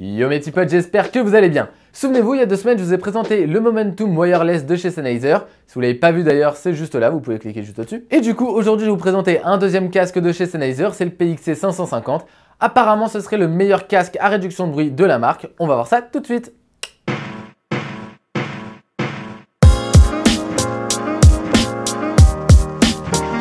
Yo mes petits potes, j'espère que vous allez bien. Souvenez-vous, il y a 2 semaines, je vous ai présenté le Momentum Wireless de chez Sennheiser. Si vous ne l'avez pas vu d'ailleurs, c'est juste là, vous pouvez cliquer juste au-dessus. Et du coup, aujourd'hui, je vais vous présenter un deuxième casque de chez Sennheiser, c'est le PXC 550. Apparemment, ce serait le meilleur casque à réduction de bruit de la marque. On va voir ça tout de suite.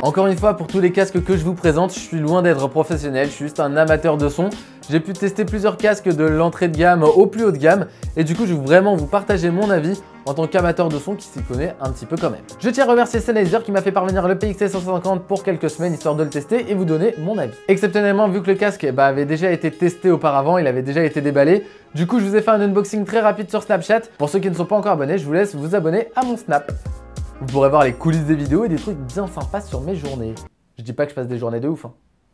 Encore une fois, pour tous les casques que je vous présente, je suis loin d'être professionnel, je suis juste un amateur de son. J'ai pu tester plusieurs casques de l'entrée de gamme au plus haut de gamme et du coup, je vais vraiment vous partager mon avis en tant qu'amateur de son qui s'y connaît un petit peu quand même. Je tiens à remercier Sennheiser qui m'a fait parvenir le PXC 150 pour quelques semaines histoire de le tester et vous donner mon avis. Exceptionnellement, vu que le casque avait déjà été testé auparavant, il avait déjà été déballé, du coup, je vous ai fait un unboxing très rapide sur Snapchat. Pour ceux qui ne sont pas encore abonnés, je vous laisse vous abonner à mon Snap. Vous pourrez voir les coulisses des vidéos et des trucs bien sympas sur mes journées. Je dis pas que je passe des journées de ouf, hein.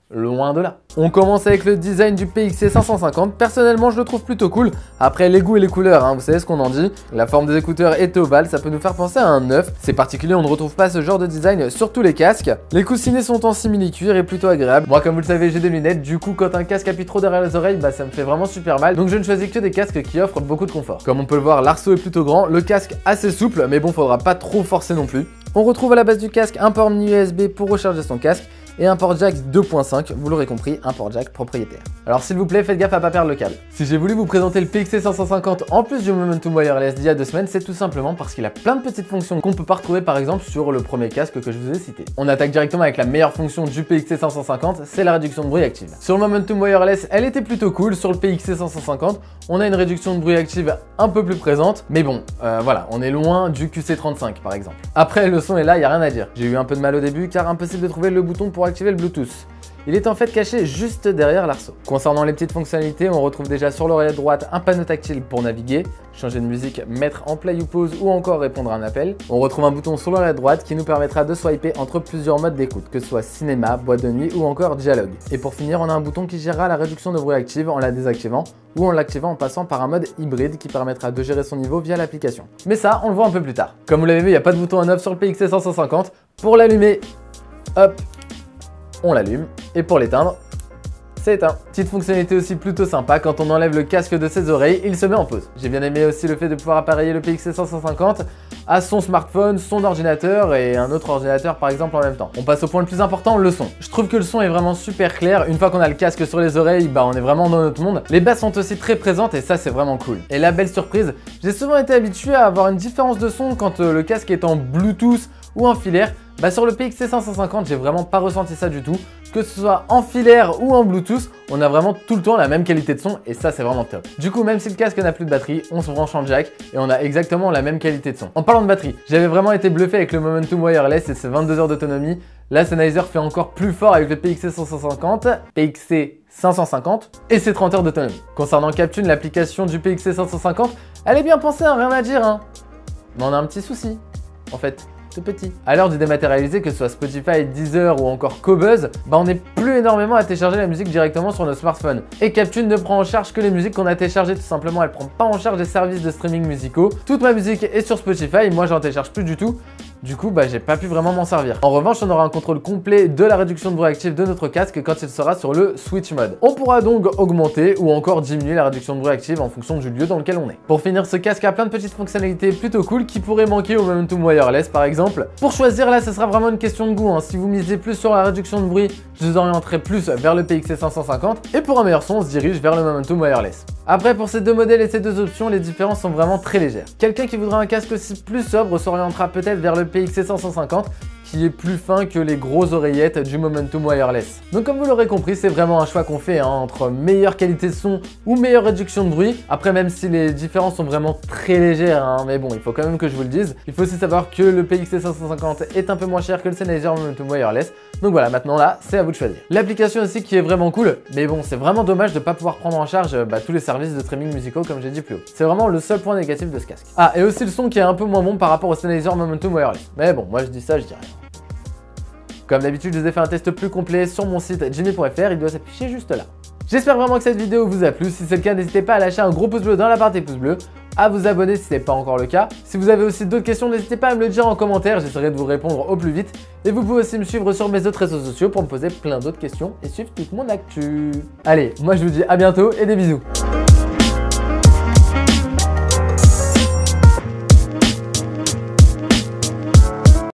Loin de là. On commence avec le design du PXC 550. Personnellement, je le trouve plutôt cool. Après, les goûts et les couleurs, hein, vous savez ce qu'on en dit. La forme des écouteurs est ovale, ça peut nous faire penser à un œuf. C'est particulier, on ne retrouve pas ce genre de design sur tous les casques. Les coussinets sont en simili-cuir et plutôt agréables. Moi, comme vous le savez, j'ai des lunettes. Du coup, quand un casque appuie trop derrière les oreilles, ça me fait vraiment super mal. Donc, je ne choisis que des casques qui offrent beaucoup de confort. Comme on peut le voir, l'arceau est plutôt grand, le casque assez souple, mais bon, faudra pas trop forcer non plus. On retrouve à la base du casque un port mini USB pour recharger son casque et un port jack 2.5, vous l'aurez compris, un port jack propriétaire. Alors s'il vous plaît, faites gaffe à pas perdre le câble. Si j'ai voulu vous présenter le PXC 550 en plus du Momentum Wireless d'il y a 2 semaines, c'est tout simplement parce qu'il a plein de petites fonctions qu'on peut pas retrouver par exemple sur le premier casque que je vous ai cité. On attaque directement avec la meilleure fonction du PXC 550, c'est la réduction de bruit active. Sur le Momentum Wireless, elle était plutôt cool, sur le PXC 550, on a une réduction de bruit active un peu plus présente, mais bon, voilà, on est loin du QC35 par exemple. Après, le son est là, il n'y a rien à dire. J'ai eu un peu de mal au début car impossible de trouver le bouton pour activer le Bluetooth. Il est en fait caché juste derrière l'arceau. Concernant les petites fonctionnalités, on retrouve déjà sur l'oreillette droite un panneau tactile pour naviguer, changer de musique, mettre en play ou pause ou encore répondre à un appel. On retrouve un bouton sur l'oreillette droite qui nous permettra de swiper entre plusieurs modes d'écoute, que ce soit cinéma, boîte de nuit ou encore dialogue. Et pour finir, on a un bouton qui gérera la réduction de bruit active en la désactivant ou en l'activant en passant par un mode hybride qui permettra de gérer son niveau via l'application. Mais ça, on le voit un peu plus tard. Comme vous l'avez vu, il n'y a pas de bouton on off sur le PXC 150. Pour l'allumer, hop, on l'allume et pour l'éteindre, c'est éteint. Petite fonctionnalité aussi plutôt sympa, quand on enlève le casque de ses oreilles, il se met en pause. J'ai bien aimé aussi le fait de pouvoir appareiller le PXC 150 à son smartphone, son ordinateur et un autre ordinateur par exemple en même temps. On passe au point le plus important, le son. Je trouve que le son est vraiment super clair. Une fois qu'on a le casque sur les oreilles, on est vraiment dans notre monde. Les basses sont aussi très présentes et ça c'est vraiment cool. Et la belle surprise, j'ai souvent été habitué à avoir une différence de son quand le casque est en Bluetooth ou en filaire. Sur le PXC 550, j'ai vraiment pas ressenti ça du tout. Que ce soit en filaire ou en Bluetooth, on a vraiment tout le temps la même qualité de son et ça c'est vraiment top. Du coup, même si le casque n'a plus de batterie, on se branche en jack et on a exactement la même qualité de son. En parlant de batterie, j'avais vraiment été bluffé avec le Momentum Wireless et ses 22 heures d'autonomie. Là, Sennheiser fait encore plus fort avec le PXC 550 et ses 30 heures d'autonomie. Concernant Captune, l'application du PXC 550, elle est bien pensée, hein, rien à dire, hein. Mais on a un petit souci, en fait. Petit. À l'heure du dématérialisé, que ce soit Spotify, Deezer ou encore Qobuz, on n'est plus énormément à télécharger la musique directement sur nos smartphones. Et Captune ne prend en charge que les musiques qu'on a téléchargées tout simplement, elle prend pas en charge les services de streaming musicaux. Toute ma musique est sur Spotify, moi j'en télécharge plus du tout. Du coup, j'ai pas pu vraiment m'en servir. En revanche, on aura un contrôle complet de la réduction de bruit active de notre casque quand il sera sur le switch mode. On pourra donc augmenter ou encore diminuer la réduction de bruit active en fonction du lieu dans lequel on est. Pour finir, ce casque a plein de petites fonctionnalités plutôt cool qui pourraient manquer au Momentum Wireless par exemple. Pour choisir là, ce sera vraiment une question de goût, hein. Si vous misez plus sur la réduction de bruit, je vous orienterai plus vers le PXC 550 et pour un meilleur son, on se dirige vers le Momentum Wireless. Après, pour ces deux modèles et ces deux options, les différences sont vraiment très légères. Quelqu'un qui voudra un casque aussi plus sobre s'orientera peut-être vers le PXC 150 qui est plus fin que les grosses oreillettes du Momentum Wireless. Donc comme vous l'aurez compris, c'est vraiment un choix qu'on fait entre meilleure qualité de son ou meilleure réduction de bruit. Après, même si les différences sont vraiment très légères, mais bon, il faut quand même que je vous le dise. Il faut aussi savoir que le PXC 550 est un peu moins cher que le Sennheiser Momentum Wireless. Donc voilà, maintenant là, c'est à vous de choisir. L'application aussi qui est vraiment cool, mais bon, c'est vraiment dommage de ne pas pouvoir prendre en charge tous les services de streaming musicaux comme j'ai dit plus haut. C'est vraiment le seul point négatif de ce casque. Ah, et aussi le son qui est un peu moins bon par rapport au Sennheiser Momentum Wireless. Mais bon, moi je dis ça, je dis rien. Comme d'habitude, je vous ai fait un test plus complet sur mon site jimmy.fr, il doit s'afficher juste là. J'espère vraiment que cette vidéo vous a plu. Si c'est le cas, n'hésitez pas à lâcher un gros pouce bleu dans la partie pouce bleu, à vous abonner si ce n'est pas encore le cas. Si vous avez aussi d'autres questions, n'hésitez pas à me le dire en commentaire, j'essaierai de vous répondre au plus vite. Et vous pouvez aussi me suivre sur mes autres réseaux sociaux pour me poser plein d'autres questions et suivre toute mon actu. Allez, moi je vous dis à bientôt et des bisous.